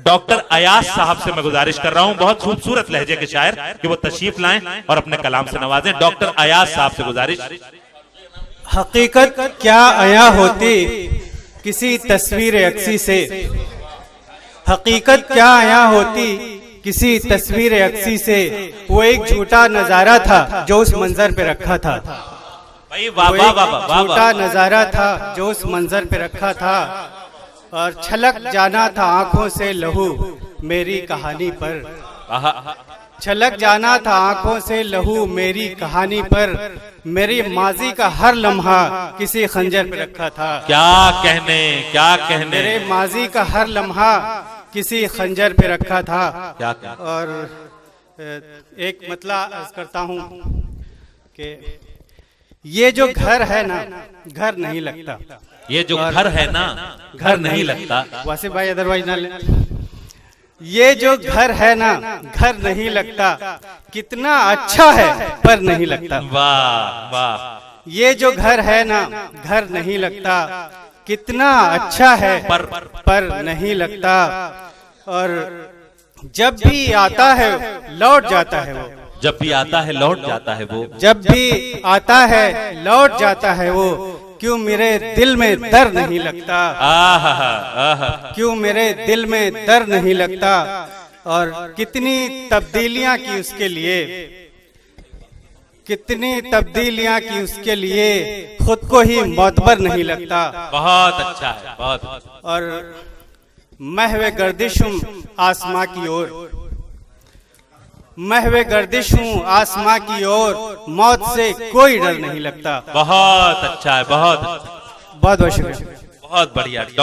Doctor Ayaz साहब से मैं गुजारिश कर रहा हूं, बहुत खूबसूरत लहजे के शायर, कि वो तशरीफ लाएं और अपने कलाम से नवाजें। डॉक्टर अयाज साहब से गुजारिश। हकीकत क्या अया होती किसी तस्वीर अक्सी से, हकीकत क्या अया होती किसी तस्वीर अक्सी से। वो एक झूठा नजारा था जो उस मंजर पे रखा था, भाई वाह वाह वाह वाह। झूठा नजारा था जो उस मंजर पे रखा था, और छलक जाना था आंखों से लहू मेरी कहानी पर, छलक जाना था आंखों से लहू मेरी कहानी पर। मेरी माजी का हर लम्हा किसी खंजर पे रखा था। क्या कहने, क्या कहने। मेरे माजी का हर लम्हा किसी खंजर पे रखा था। क्या कहने। और एक मतला अर्ज करता हूँ कि ये जो घर है ना, घर नहीं लगता। ये जो घर है ना, घर नहीं लगता। वासिफ भाई अदरवाइज ना ले। ये जो घर है ना, घर नहीं लगता, कितना अच्छा है पर नहीं लगता। वाह वाह। ये जो घर है ना, घर नहीं लगता, कितना अच्छा है पर नहीं लगता। और जब भी आता है लौट जाता है वो, जब भी आता है लौट जाता है वो, जब भी आता है लौट जाता है वो। क्यों मेरे दिल में डर नहीं लगता, क्यों मेरे दिल में डर नहीं लगता। और कितनी तब्दीलियां की उसके लिए, कितनी तब्दीलियां की उसके लिए, खुद को ही मोतबर नहीं लगता। बहुत अच्छा है, बहुत। और महवे गर्दिश हूँ आसमां की ओर, महवे गर्दिश हूँ आसमां की ओर, मौत से कोई डर नहीं लगता। बहुत अच्छा है, बहुत बहुत बहुत शुक्रिया। बहुत बढ़िया।